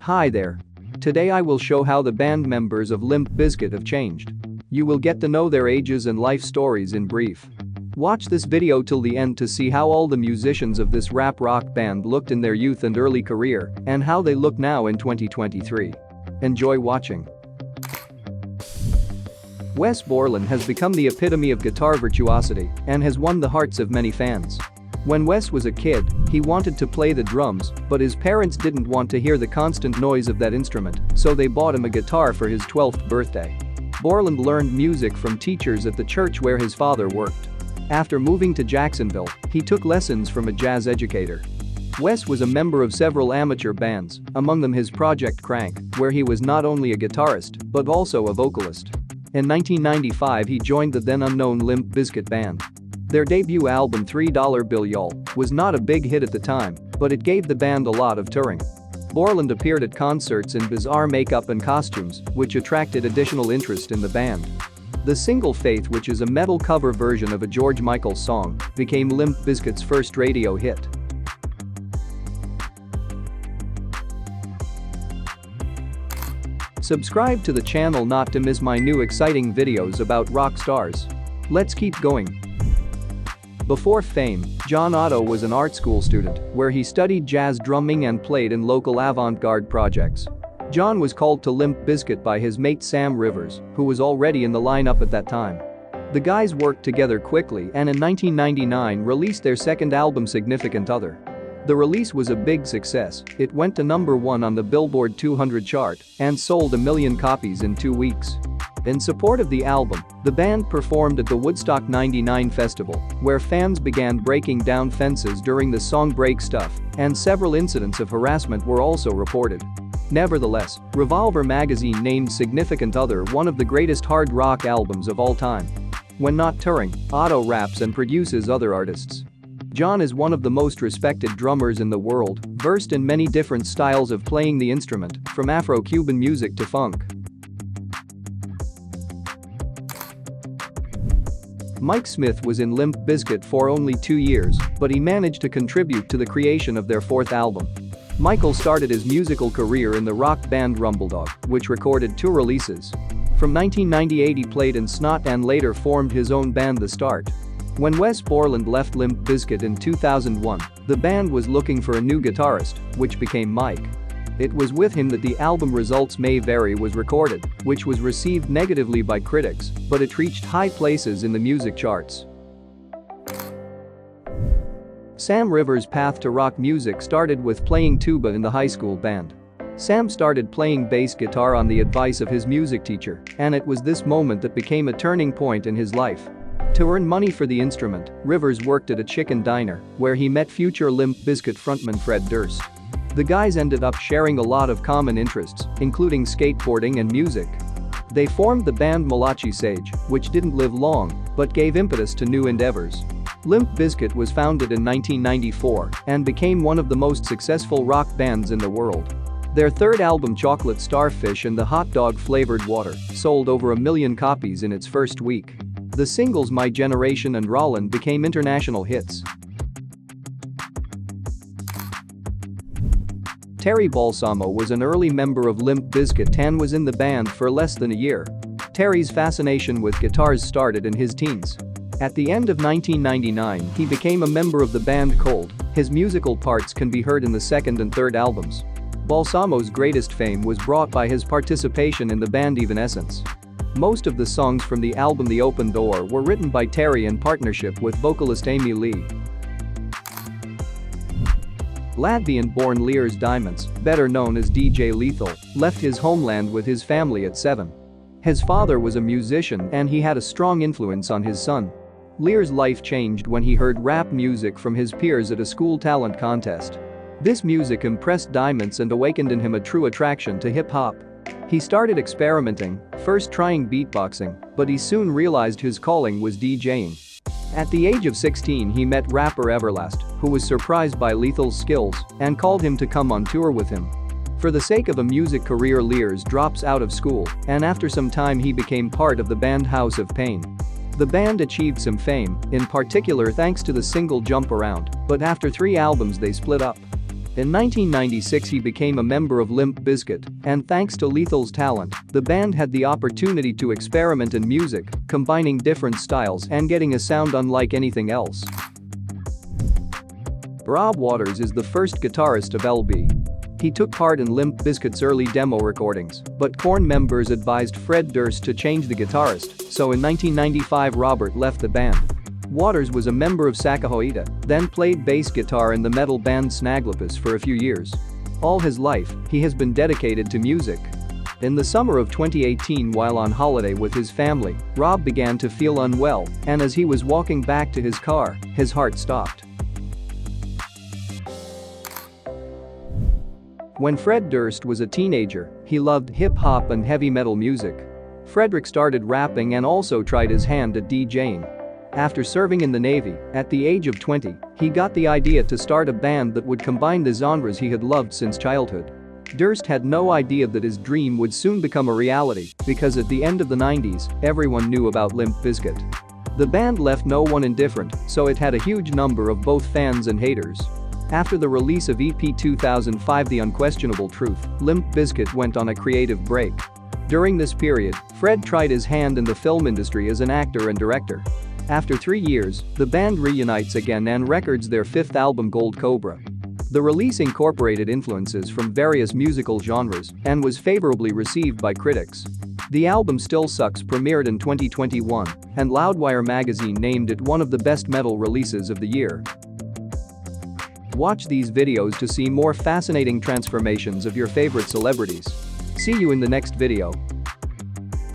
Hi there. Today I will show how the band members of Limp Bizkit have changed. You will get to know their ages and life stories in brief. Watch this video till the end to see how all the musicians of this rap rock band looked in their youth and early career and how they look now in 2023. Enjoy watching. Wes Borland has become the epitome of guitar virtuosity and has won the hearts of many fans. When Wes was a kid, he wanted to play the drums, but his parents didn't want to hear the constant noise of that instrument, so they bought him a guitar for his 12th birthday. Borland learned music from teachers at the church where his father worked. After moving to Jacksonville, he took lessons from a jazz educator. Wes was a member of several amateur bands, among them his Project Crank, where he was not only a guitarist but also a vocalist. In 1995 he joined the then unknown Limp Bizkit band. Their debut album $3 Bill Y'all was not a big hit at the time, but it gave the band a lot of touring. Borland appeared at concerts in bizarre makeup and costumes, which attracted additional interest in the band. The single Faith, which is a metal cover version of a George Michael song, became Limp Bizkit's first radio hit. Subscribe to the channel not to miss my new exciting videos about rock stars. Let's keep going. Before fame, John Otto was an art school student where he studied jazz drumming and played in local avant-garde projects. John was called to Limp Bizkit by his mate Sam Rivers, who was already in the lineup at that time. The guys worked together quickly and in 1999 released their second album Significant Other. The release was a big success. It went to #1 on the Billboard 200 chart and sold 1 million copies in 2 weeks. In support of the album, the band performed at the Woodstock '99 festival, where fans began breaking down fences during the song Break Stuff, and several incidents of harassment were also reported. Nevertheless, Revolver magazine named Significant Other one of the greatest hard rock albums of all time. When not touring, Otto raps and produces other artists. John is one of the most respected drummers in the world, versed in many different styles of playing the instrument, from Afro-Cuban music to funk. Mike Smith was in Limp Bizkit for only 2 years, but he managed to contribute to the creation of their 4th album. Michael started his musical career in the rock band Rumbledog, which recorded 2 releases. From 1998 he played in Snot and later formed his own band The Start. When Wes Borland left Limp Bizkit in 2001, the band was looking for a new guitarist, which became Mike. It was with him that the album Results May Vary was recorded, which was received negatively by critics, but it reached high places in the music charts. Sam Rivers' path to rock music started with playing tuba in the high school band. Sam started playing bass guitar on the advice of his music teacher, and it was this moment that became a turning point in his life. To earn money for the instrument, Rivers worked at a chicken diner, where he met future Limp Bizkit frontman Fred Durst. The guys ended up sharing a lot of common interests, including skateboarding and music. They formed the band Malachi Sage, which didn't live long, but gave impetus to new endeavors. Limp Bizkit was founded in 1994 and became one of the most successful rock bands in the world. Their 3rd album Chocolate Starfish and the Hot Dog Flavored Water sold over 1 million copies in its first week. The singles My Generation and Rollin' became international hits. Terry Balsamo was an early member of Limp Bizkit and was in the band for less than a year. Terry's fascination with guitars started in his teens. At the end of 1999, he became a member of the band Cold. His musical parts can be heard in the 2nd and 3rd albums. Balsamo's greatest fame was brought by his participation in the band Evanescence. Most of the songs from the album The Open Door were written by Terry in partnership with vocalist Amy Lee. Latvian-born Leors Dimants, better known as DJ Lethal, left his homeland with his family at 7. His father was a musician and he had a strong influence on his son. Leors' life changed when he heard rap music from his peers at a school talent contest. This music impressed Dimants and awakened in him a true attraction to hip-hop. He started experimenting, first trying beatboxing, but he soon realized his calling was DJing. At the age of 16 he met rapper Everlast, who was surprised by Lethal's skills and called him to come on tour with him. For the sake of a music career, Leors drops out of school, and after some time he became part of the band House of Pain. The band achieved some fame, in particular thanks to the single Jump Around, but after 3 albums they split up. In 1996 he became a member of Limp Bizkit, and thanks to Lethal's talent, the band had the opportunity to experiment in music, combining different styles and getting a sound unlike anything else. Rob Waters is the first guitarist of LB. He took part in Limp Bizkit's early demo recordings, but Korn members advised Fred Durst to change the guitarist, so in 1995 Robert left the band. Waters was a member of Sakahoita, then played bass guitar in the metal band Snaglipus for a few years. All his life, he has been dedicated to music. In the summer of 2018 while on holiday with his family, Rob began to feel unwell, and as he was walking back to his car, his heart stopped. When Fred Durst was a teenager, he loved hip-hop and heavy metal music. Frederick started rapping and also tried his hand at DJing. After serving in the Navy, at the age of 20, he got the idea to start a band that would combine the genres he had loved since childhood. Durst had no idea that his dream would soon become a reality because at the end of the 90s, everyone knew about Limp Bizkit. The band left no one indifferent, so it had a huge number of both fans and haters. After the release of EP 2005 The Unquestionable Truth, Limp Bizkit went on a creative break. During this period, Fred tried his hand in the film industry as an actor and director. After 3 years, the band reunites again and records their fifth album Gold Cobra. The release incorporated influences from various musical genres and was favorably received by critics. The album Still Sucks premiered in 2021, and Loudwire magazine named it one of the best metal releases of the year. Watch these videos to see more fascinating transformations of your favorite celebrities. See you in the next video.